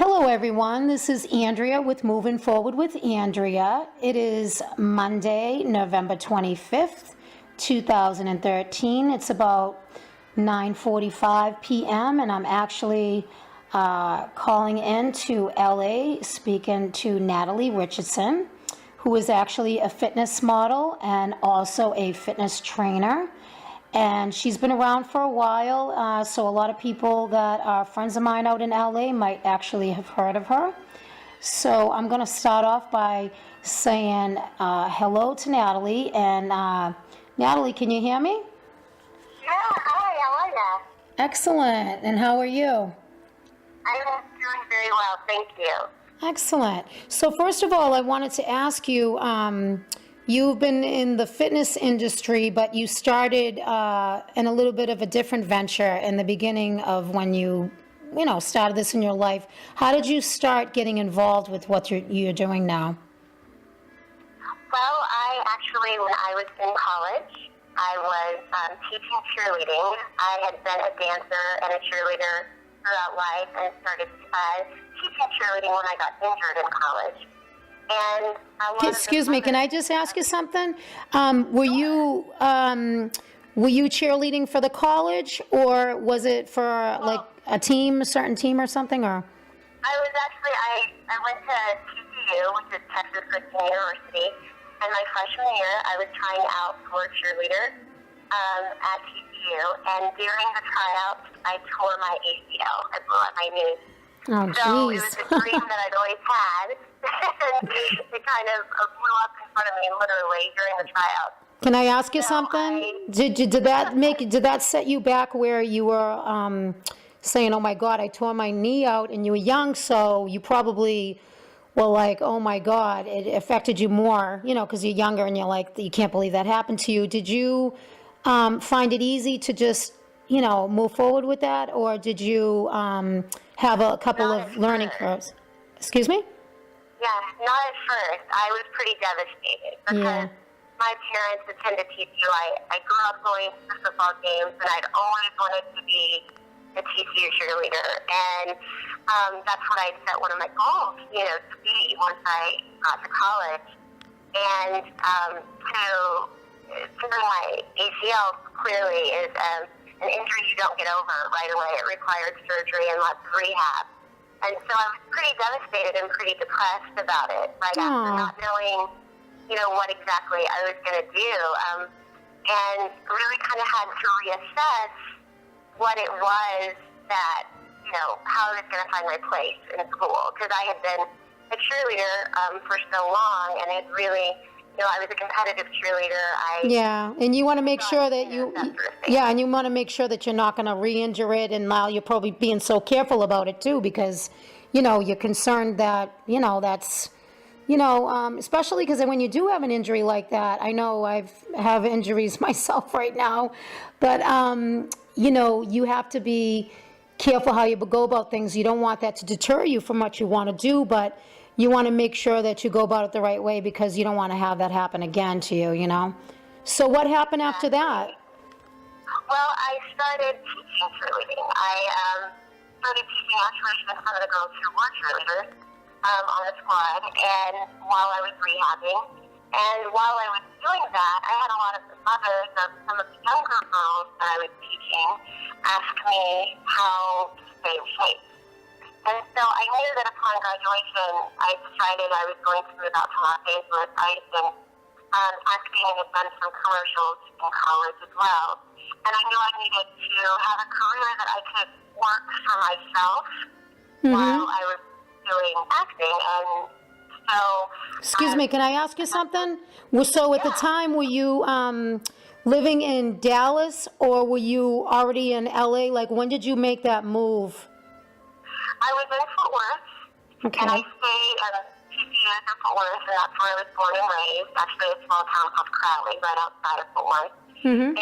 Hello, everyone. This is Andrea with Moving Forward with Andrea. It is Monday, November 25th, 2013. It's about 9:45 p.m. and I'm actually calling in to LA, speaking to Natalie Richardson, who is actually a fitness model and also a fitness trainer. And she's been around for a while, so a lot of people that are friends of mine out in LA might actually have heard of her. So I'm going to start off by saying hello to Natalie. And Natalie, can you hear me? Yeah, hi, how are you? Excellent. And how are you? I'm doing very well, thank you. Excellent. So first of all, I wanted to ask you, you've been in the fitness industry, but you started in a little bit of a different venture in the beginning of when you started this in your life. How did you start getting involved with what you're doing now? Well, I actually, when I was in college, I was teaching cheerleading. I had been a dancer and a cheerleader throughout life and started teaching cheerleading when I got injured in college. And excuse me, can I just ask you something? Were you cheerleading for the college, or was it for like a team, a certain team or something? Or I was actually, I went to TCU, which is Texas Christian University, and my freshman year I was trying out for cheerleader at TCU, and during the tryouts I tore my ACL. I blew out my knee. oh, So geez. it was a dream that I'd always had, and it kind of blew up in front of me literally during the tryouts. Can I ask you something? Did that set you back where you were saying, "Oh my God, I tore my knee out," and you were young, so you probably were like, "Oh my God," it affected you more, because you're younger and you're like, you can't believe that happened to you. Did you find it easy to just move forward with that, or did you have a couple Not of at learning first. curves? Excuse me? Yeah, not at first. I was pretty devastated because my parents attended TCU. I grew up going to football games, and I'd always wanted to be a TCU cheerleader. And that's what I set one of my goals, to be once I got to college. And doing my ACL clearly is an injury you don't get over right away. It required surgery and lots of rehab. And so I was pretty devastated and pretty depressed about it, right after not knowing, what exactly I was going to do. And really kind of had to reassess what it was that, how I was going to find my place in school. Because I had been a cheerleader for so long, and it really, I was a competitive cheerleader. And you want to make sure that and you want to make sure that you're not going to re-injure it, and now you're probably being so careful about it too, because, you're concerned that, that's, especially because when you do have an injury like that, I know I have injuries myself right now, but, you have to be careful how you go about things. You don't want that to deter you from what you want to do, but you want to make sure that you go about it the right way, because you don't want to have that happen again to you, So what happened after that? Well, I started teaching cheerleading. I started teaching actually with some of the girls who were cheerleaders on the squad, and while I was rehabbing. And while I was doing that, I had a lot of the mothers of some of the younger girls that I was teaching ask me how to stay in shape. And so I knew that upon graduation, I decided I was going to move out to Los Angeles. I had been acting and had done some commercials in college as well. And I knew I needed to have a career that I could work for myself while I was doing acting. And so... Excuse me, can I ask you something? So at the time, were you living in Dallas, or were you already in LA? Like, when did you make that move? I was in Fort Worth, and I stayed at TCU in Fort Worth, and that's where I was born and raised, actually a small town called Crowley, right outside of Fort Worth. And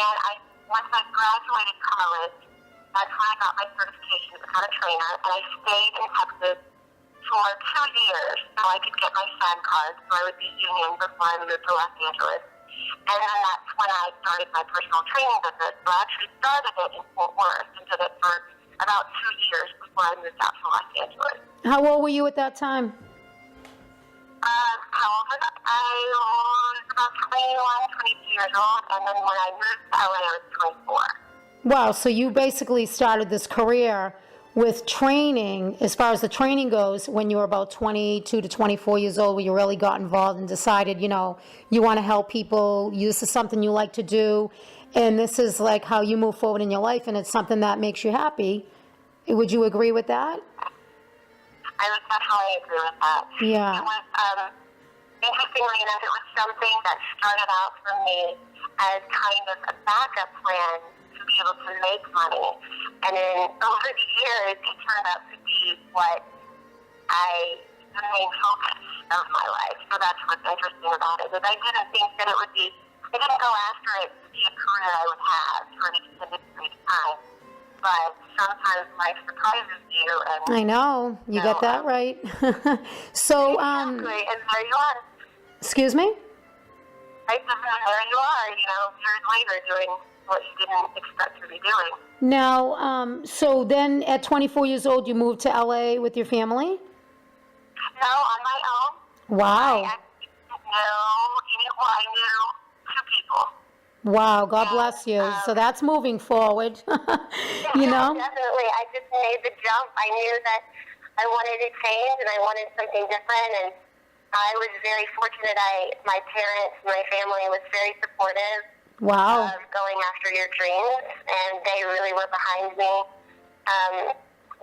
once I graduated college, that's when I got my certification to become a trainer, and I stayed in Texas for 2 years so I could get my SAG card, so I would be union before I moved to Los Angeles. And then that's when I started my personal training business. So I actually started it in Fort Worth and did it for about 2 years before I moved out to Los Angeles. How old were you at that time? How old was I? I was about 21, 22 years old, and then when I moved to LA, I was 24. Wow, so you basically started this career with training, as far as the training goes, when you were about 22 to 24 years old, where you really got involved and decided, you want to help people, this is something you like to do, and this is like how you move forward in your life, and it's something that makes you happy. Would you agree with that? I would definitely agree with that. Yeah. It was, interestingly enough, it was something that started out for me as kind of a backup plan to be able to make money. And then over the years, it turned out to be the main focus of my life. So that's what's interesting about it. Is I didn't think that I didn't go after it to be a career I would have for an extended period of time. But sometimes life surprises you. And I know, you got that right. So, exactly, and there you are. Excuse me? Right, and there you are, years later doing what you didn't expect to be doing. Now, so then at 24 years old, you moved to LA with your family? No, on my own. Wow. I knew 2 people. Wow, God bless you. So that's moving forward, Yeah, definitely. I just made the jump. I knew that I wanted to change and I wanted something different, and I was very fortunate. My parents, my family was very supportive. Wow. Of going after your dreams, and they really were behind me.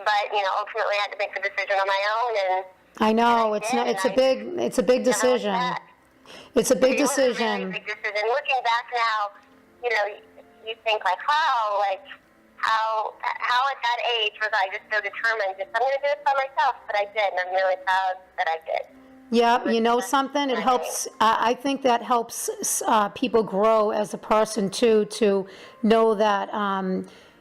But ultimately, I had to make the decision on my own, and I know it's not. It's a big decision. It's a big decision. It was a really big decision. Looking back now, you think wow, how at that age was I just so determined? I'm going to do this by myself, but I did, and I'm really proud that I did. Yeah, you know something? It helps. I think that helps people grow as a person too, to know that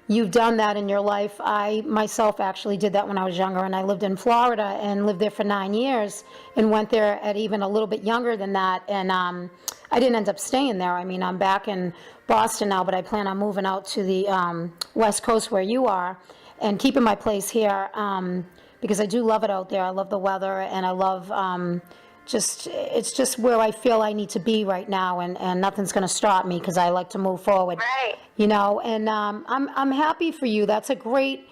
you've done that in your life. I myself actually did that when I was younger, and I lived in Florida and lived there for 9 years, and went there at even a little bit younger than that. And I didn't end up staying there. I mean, I'm back in Boston now, but I plan on moving out to the West Coast where you are, and keeping my place here. Because I do love it out there. I love the weather, and I love it's just where I feel I need to be right now, and nothing's going to stop me because I like to move forward. Right. And I'm happy for you. That's a great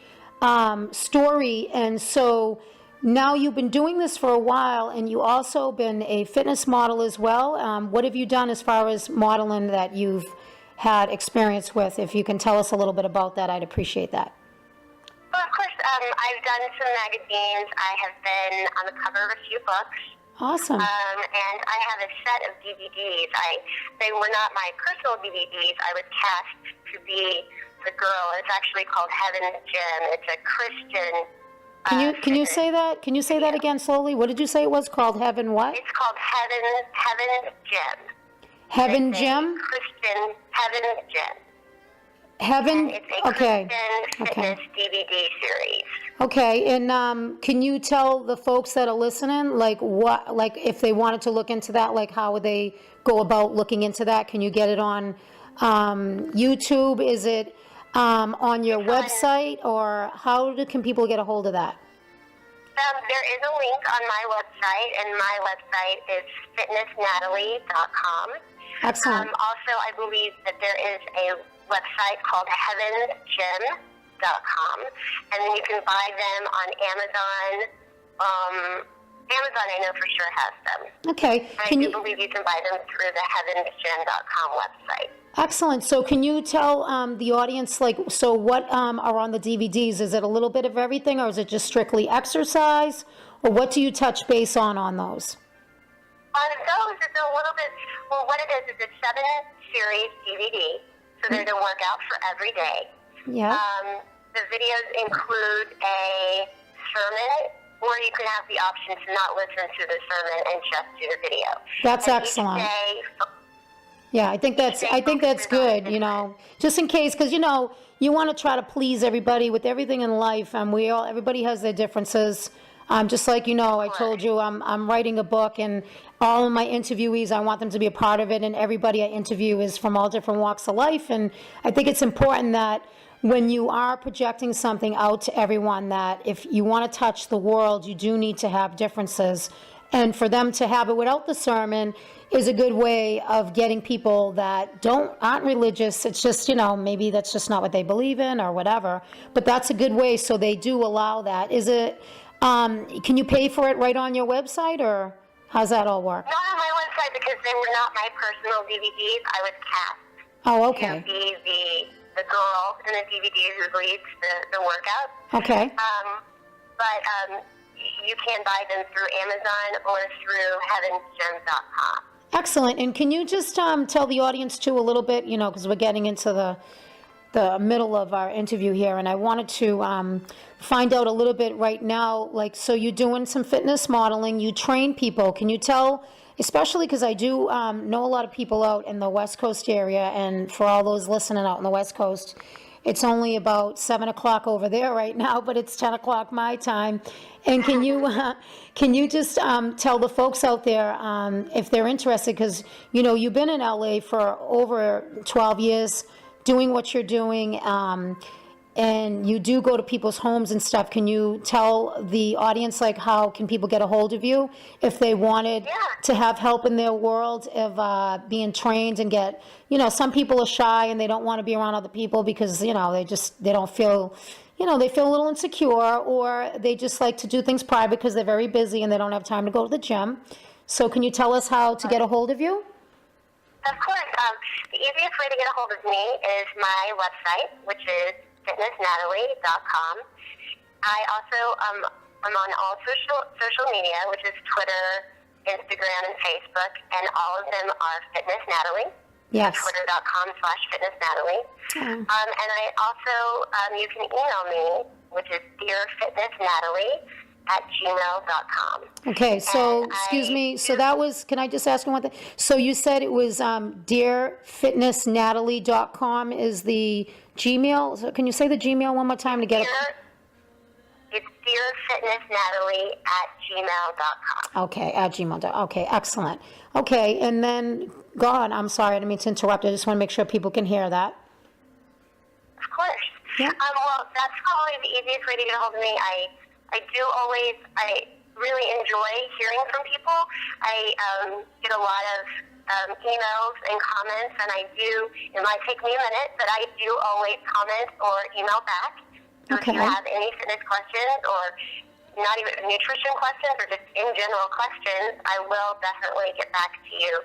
story. And so now you've been doing this for a while, and you also been a fitness model as well. What have you done as far as modeling that you've had experience with? If you can tell us a little bit about that, I'd appreciate that. Well, of course, I've done some magazines. I have been on the cover of a few books. Awesome. And I have a set of DVDs. They were not my personal DVDs. I was cast to be the girl. It's actually called Heaven's Gym. It's a Christian. Can you say that? Can you say that again slowly? What did you say it was called? Heaven what? It's called Heaven's Gym. Heaven Gym? Christian Heaven's Gym. Heaven. It's a Okay. Christian fitness DVD series. Okay, and can you tell the folks that are listening, if they wanted to look into that, how would they go about looking into that? Can you get it on YouTube? Is it on your website, or can people get a hold of that? There is a link on my website, and my website is fitnessnatalie.com. Excellent. Also, I believe that there is a website called heavensgym.com, and then you can buy them on Amazon. Amazon, I know for sure, has them. Okay. And I do believe you can buy them through the heavensgym.com website. Excellent. So can you tell the audience, what are on the DVDs? Is it a little bit of everything, or is it just strictly exercise? Or what do you touch base on those? On those, it's a little bit, what it is a 7-series DVD. So there's a workout for every day. Yeah. The videos include a sermon, or you can have the option to not listen to the sermon and just do the video. That's excellent. Yeah, I think that's good, just in case, because, you want to try to please everybody with everything in life, and everybody has their differences. Just like, I told you, I'm writing a book, and all of my interviewees, I want them to be a part of it, and everybody I interview is from all different walks of life, and I think it's important that when you are projecting something out to everyone, that if you want to touch the world, you do need to have differences. And for them to have it without the sermon is a good way of getting people that aren't religious. It's just, maybe that's just not what they believe in or whatever. But that's a good way, so they do allow that. Is it, can you pay for it right on your website, or how's that all work? Not on my website, because they were not my personal DVDs. I was cast Oh, okay. to be the girl in the DVD who leads the workout. Okay. But you can buy them through Amazon or through heavensgems.com. Excellent. And can you just tell the audience too a little bit, because we're getting into the middle of our interview here, and I wanted to find out a little bit right now, like, so you're doing some fitness modeling, you train people. Can you tell, especially because I do know a lot of people out in the West Coast area, and for all those listening out in the West Coast, it's only about 7 o'clock over there right now, but it's 10 o'clock my time. And can you just tell the folks out there if they're interested, because, you've been in LA for over 12 years doing what you're doing, and you do go to people's homes and stuff. Can you tell the audience, like, how can people get a hold of you if they wanted to have help in their world of being trained and get, some people are shy and they don't want to be around other people because, they don't feel, they feel a little insecure, or they just like to do things private because they're very busy and they don't have time to go to the gym. So can you tell us how to get a hold of you? Of course. The easiest way to get a hold of me is my website, which is fitnessnatalie.com. I also am on all social media, which is Twitter, Instagram, and Facebook, and all of them are Fitness Natalie. Yes. Twitter.com/FitnessNatalie. And I also, you can email me, which is dearfitnessnatalie@gmail.com. Okay, so, excuse me, so that was, can I just ask you one thing? So you said it was dearfitnessnatalie.com is the Gmail? So can you say the Gmail one more time to get it? It's dearfitnessnatalie@gmail.com. Okay, at gmail.com. Okay, excellent. Okay, and then, go on, I'm sorry, I didn't mean to interrupt. I just want to make sure people can hear that. Of course. Yeah. Well, that's probably the easiest way to get a hold of me. I really enjoy hearing from people. I get a lot of emails and comments, and it might take me a minute, but I do always comment or email back. So if you have any fitness questions, or not even nutrition questions, or just in general questions, I will definitely get back to you,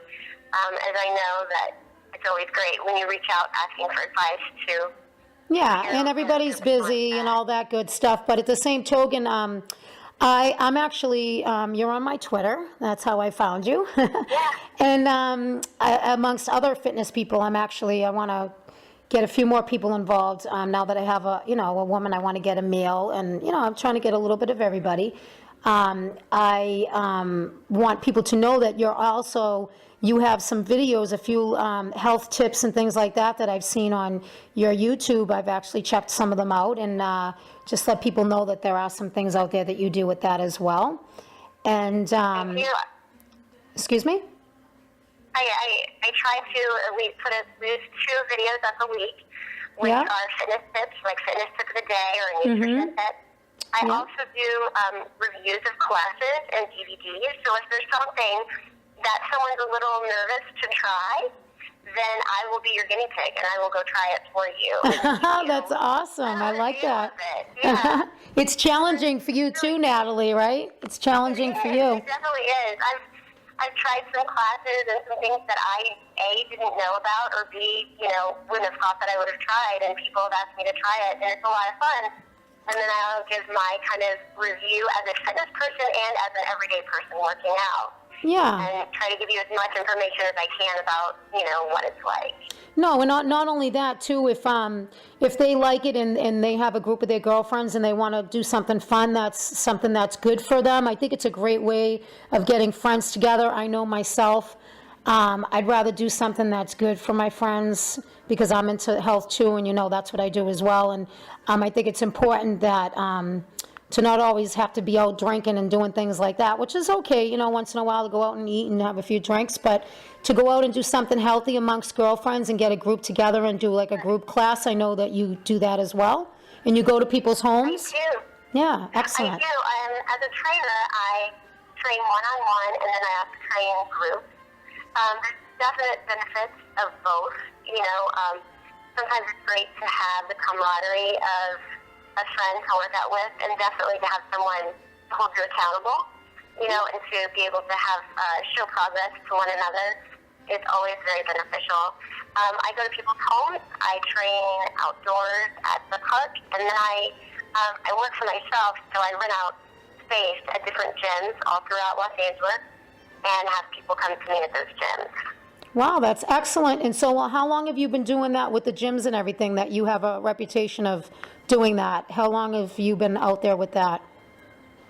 as I know that it's always great when you reach out asking for advice too. Yeah, and everybody's busy and all that good stuff, but at the same token, I'm actually, you're on my Twitter, that's how I found you. And amongst other fitness people, I want to get a few more people involved. Now that I have a woman, I want to get a male, and, I'm trying to get a little bit of everybody. I want people to know that you have some videos, a few health tips and things like that I've seen on your YouTube. I've actually checked some of them out, and just let people know that there are some things out there that you do with that as well. And, excuse me? I try to at least put at least 2 videos up a week, which are fitness tips, like fitness tip of the day or a nutrition tip. I also do reviews of classes and DVDs, so if there's something that someone's a little nervous to try, then I will be your guinea pig, and I will go try it for you. That's awesome. I like that. Yeah. It's challenging for you too, Natalie, right? It's challenging for you. It definitely is. I've tried some classes and some things that I, A, didn't know about, or B, wouldn't have thought that I would have tried, and people have asked me to try it, and it's a lot of fun. And then I'll give my kind of review as a fitness person and as an everyday person working out. Yeah. And try to give you as much information as I can about, what it's like. No, and not only that too, if they like it and they have a group of their girlfriends and they want to do something fun, that's something that's good for them. I think it's a great way of getting friends together. I know myself, I'd rather do something that's good for my friends because I'm into health too, and that's what I do as well. And I think it's important that to not always have to be out drinking and doing things like that, which is okay, you know, once in a while to go out and eat and have a few drinks, but to go out and do something healthy amongst girlfriends and get a group together and do like a group class. I know that you do that as well, and you go to people's homes. I do. Yeah, excellent. I do. As a trainer, I train one-on-one, and then I also train groups. There's definite benefits of both. You know, sometimes it's great to have the camaraderie of a friend to work out with, and definitely to have someone to hold you accountable, you know, and to be able to have show progress to one another is always very beneficial. I go to people's homes, I train outdoors at the park, and then I work for myself, so I rent out space at different gyms all throughout Los Angeles and have people come to me at those gyms. Wow, that's excellent. And so how long have you been doing that with the gyms and everything, that you have a reputation of doing that? How long have you been out there with that?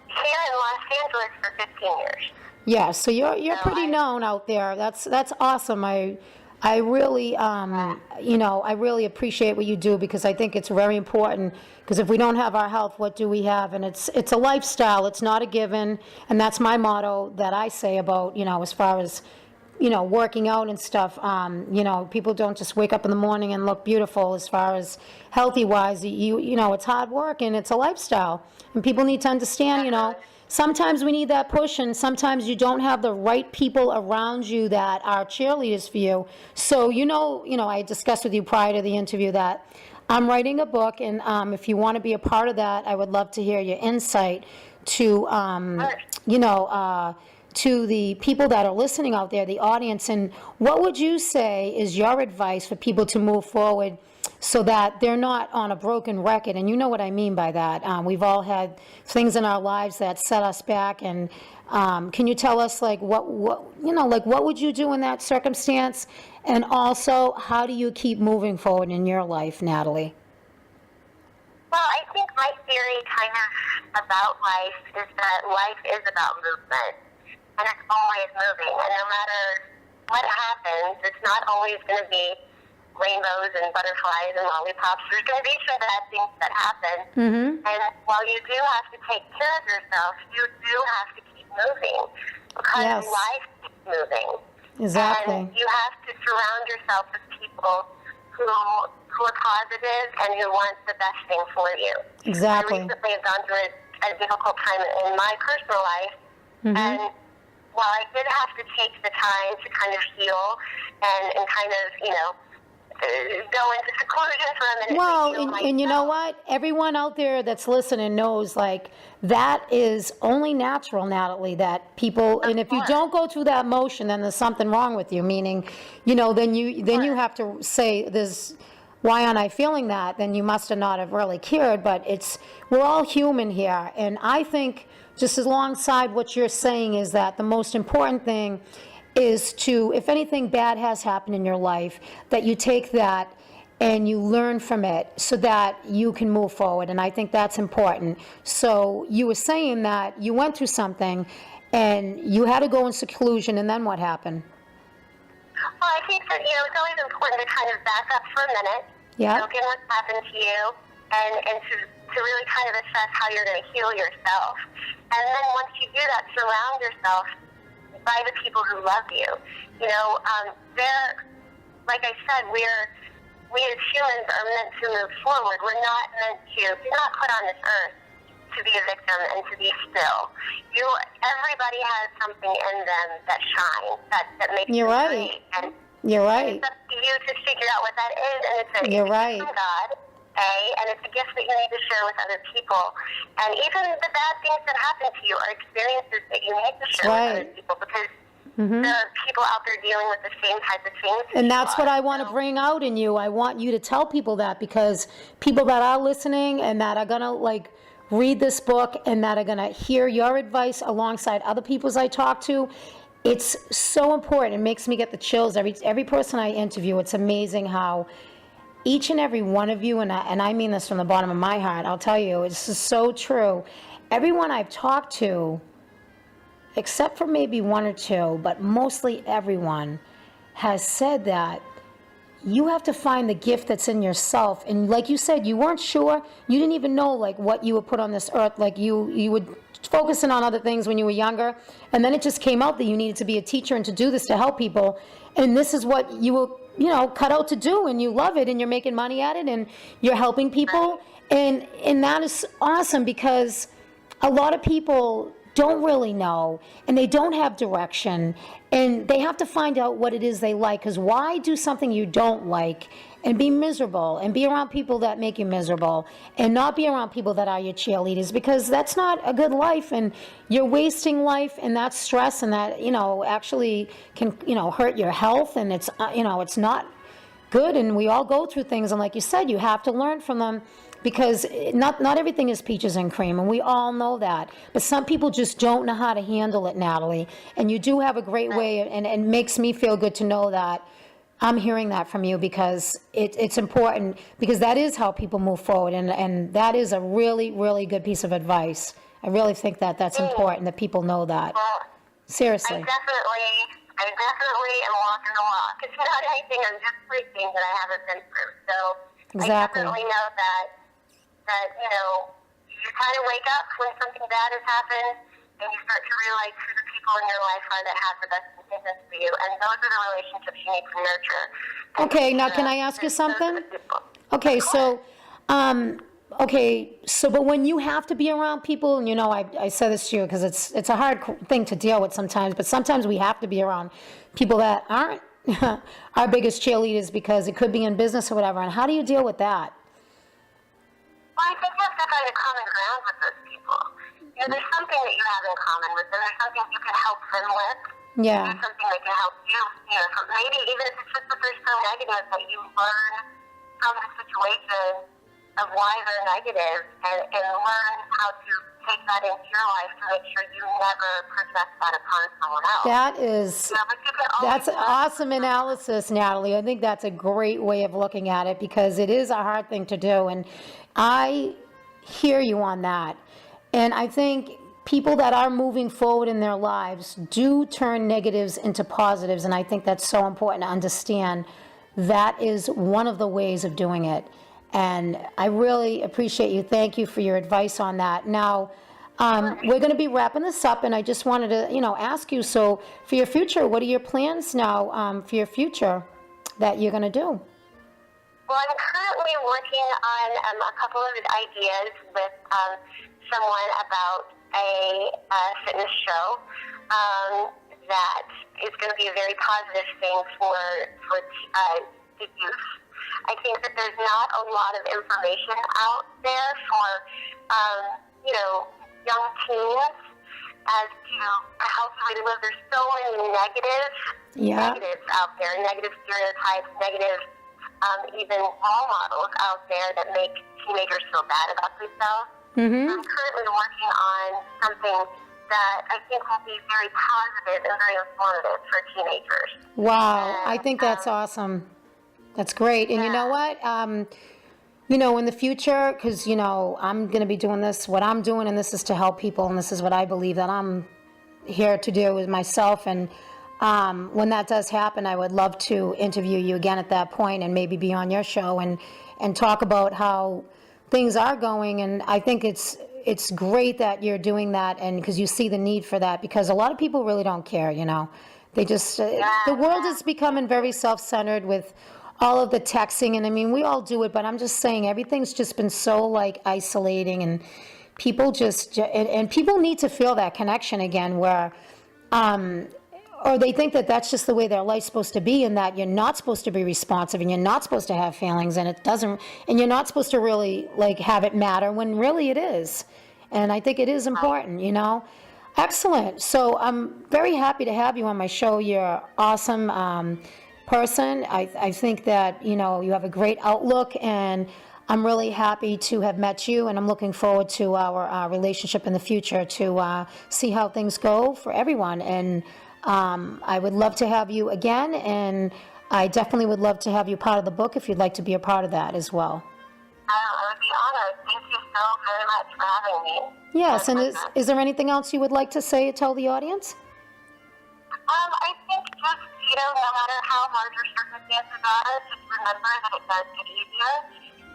Here in Los Angeles for 15 years. Yeah, so you're pretty known out there. That's awesome. I really I really appreciate what you do, because I think it's very important, because if we don't have our health, what do we have? And it's a lifestyle. It's not a given, and that's my motto that I say about, you know, as far as, you know, working out and stuff. You know, people don't just wake up in the morning and look beautiful. As far as healthy wise, you know, it's hard work and it's a lifestyle, and people need to understand, you know, sometimes we need that push, and sometimes you don't have the right people around you that are cheerleaders for you. So, you know, I discussed with you prior to the interview that I'm writing a book, and if you want to be a part of that, I would love to hear your insight to, to the people that are listening out there, the audience. And what would you say is your advice for people to move forward so that they're not on a broken record? And you know what I mean by that. We've all had things in our lives that set us back. And can you tell us, like, what would you do in that circumstance? And also, how do you keep moving forward in your life, Natalie? Well, I think my theory kind of about life is that life is about movement. And it's always moving. And no matter what happens, it's not always going to be rainbows and butterflies and lollipops. There's going to be some bad things that happen. Mm-hmm. And while you do have to take care of yourself, you do have to keep moving, because life keeps moving. Exactly. And you have to surround yourself with people who are positive and who want the best thing for you. Exactly. I recently have gone through a difficult time in my personal life, and while I did have to take the time to kind of heal and kind of, you know, go into seclusion for a minute. Well, and you know what? Everyone out there that's listening knows, like, that is only natural, Natalie, that people, and if you don't go through that motion, then there's something wrong with you, meaning, you know, then you have to say, why aren't I feeling that? Then you must have not have really cared, but we're all human here. And I think, just alongside what you're saying, is that the most important thing is to, if anything bad has happened in your life, that you take that and you learn from it so that you can move forward. And I think that's important. So you were saying that you went through something and you had to go in seclusion, and then what happened? Well, I think that, you know, it's always important to kind of back up for a minute, look at what's happened to you, and to really kind of assess how you're going to heal yourself. And then once you do that, surround yourself by the people who love you. You know, like I said, we as humans are meant to move forward. We're not meant to, we're not put on this earth to be a victim and to be still. Everybody has something in them that shines, that makes them great. And you're right. It's up to you to figure out what that is, and it's a gift from God, and it's a gift that you need to share with other people. And even the bad things that happen to you are experiences that you need to share with other people, because there are people out there dealing with the same type of things. And that's what I want to bring out in you. I want you to tell people that, because people that are listening and that are going to, like, read this book and that are going to hear your advice alongside other people's I talk to, it's so important. It makes me get the chills every person I interview. It's amazing how each and every one of you, and I mean this from the bottom of my heart, I'll tell you, it's so true. Everyone I've talked to, except for maybe one or two, but mostly everyone, has said that you have to find the gift that's in yourself. And like you said, you weren't sure. You didn't even know like what you were put on this earth. Like you would focusing on other things when you were younger, and then it just came out that you needed to be a teacher and to do this to help people. And this is what you were, cut out to do, and you love it, and you're making money at it, and you're helping people. And that is awesome, because a lot of people don't really know, and they don't have direction, and they have to find out what it is they like. Because why do something you don't like and be miserable and be around people that make you miserable and not be around people that are your cheerleaders? Because that's not a good life, and you're wasting life, and that's stress, and that actually can hurt your health, and it's it's not good. And we all go through things, and like you said, you have to learn from them, because not everything is peaches and cream, and we all know that. But some people just don't know how to handle it, Natalie. And you do have a great way, and it makes me feel good to know that I'm hearing that from you, because it's important, because that is how people move forward, and that is a really, really good piece of advice. I really think that that's important, that people know that. Well, Seriously. I definitely am walking the walk. It's not anything I'm just preaching that I haven't been through. So Exactly. I definitely know that you kind of wake up when something bad has happened, and you start to realize who the people in your life are that have the best intentions for you, and those are the relationships you need to nurture. Okay, now can I ask you something? Okay, so, but when you have to be around people, and I say this to you because it's a hard thing to deal with sometimes, but sometimes we have to be around people that aren't our biggest cheerleaders, because it could be in business or whatever. And how do you deal with that? Well, I think you have to find a common ground with those people. There's something that you have in common with them. There's something you can help them with. Yeah. There's something that can help you. Maybe even if it's just that they're so negative, that you learn from the situation of why they're negative, and learn how to take that into your life to make sure you never project that upon someone else. That's awesome analysis, Natalie. I think that's a great way of looking at it, because it is a hard thing to do, and I hear you on that. And I think people that are moving forward in their lives do turn negatives into positives, and I think that's so important to understand. That is one of the ways of doing it. And I really appreciate you. Thank you for your advice on that. Now, we're going to be wrapping this up, and I just wanted to, ask you, so for your future, what are your plans now for your future that you're going to do? Well, I'm currently working on a couple of ideas with someone about a fitness show that is going to be a very positive thing for the youth. I think that there's not a lot of information out there for young teens as to a healthy way to live. There's so many negatives out there, negative stereotypes, negative even role models out there that make teenagers feel bad about themselves. Mm-hmm. I'm currently working on something that I think will be very positive and very informative for teenagers. Wow, I think that's awesome. That's great. And you know what? In the future, because, I'm going to be doing this, what I'm doing, and this is to help people, and this is what I believe that I'm here to do with myself. And when that does happen, I would love to interview you again at that point, and maybe be on your show and talk about how things are going. And I think it's great that you're doing that, and because you see the need for that, because a lot of people really don't care, They just, the world is becoming very self-centered with all of the texting, and I mean, we all do it, but I'm just saying everything's just been so isolating, and people and people need to feel that connection again, where, or they think that that's just the way their life's supposed to be, and that you're not supposed to be responsive, and you're not supposed to have feelings, and it doesn't, and you're not supposed to really have it matter, when really it is. And I think it is important, Excellent. So I'm very happy to have you on my show. You're awesome person. I think that, you have a great outlook, and I'm really happy to have met you, and I'm looking forward to our relationship in the future to see how things go for everyone. And I would love to have you again, and I definitely would love to have you part of the book if you'd like to be a part of that as well. I would be honored. Thank you so very much for having me. Yes, and is there anything else you would like to say, tell the audience? I think just, no matter how hard your circumstances are, just remember that it does get easier.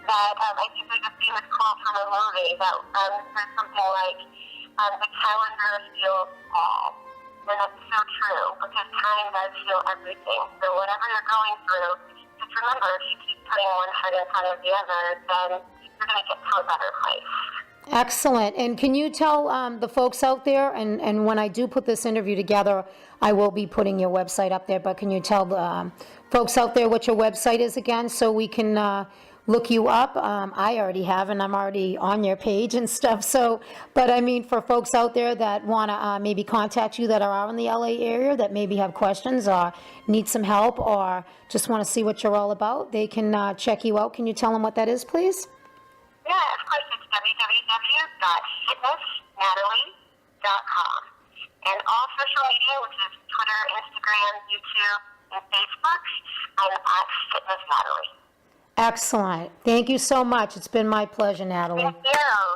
That I think there's a famous quote from a movie that says something like, the calendar feels small. And that's so true, because time does heal everything. So whatever you're going through, just remember, if you keep putting one foot in front of the other, then you're going to get to a better place. Excellent. And can you tell the folks out there, and when I do put this interview together, I will be putting your website up there, but can you tell the folks out there what your website is again so we can look you up? I already have, and I'm already on your page and stuff. So, but I mean, for folks out there that want to maybe contact you that are out in the LA area, that maybe have questions or need some help or just want to see what you're all about, they can check you out. Can you tell them what that is, please? Yeah, of course, it's www.fitnessnatalie.com. And all social media, which is Twitter, Instagram, YouTube, and Facebook, I'm at Fitness Natalie. Excellent. Thank you so much. It's been my pleasure, Natalie. Thank you.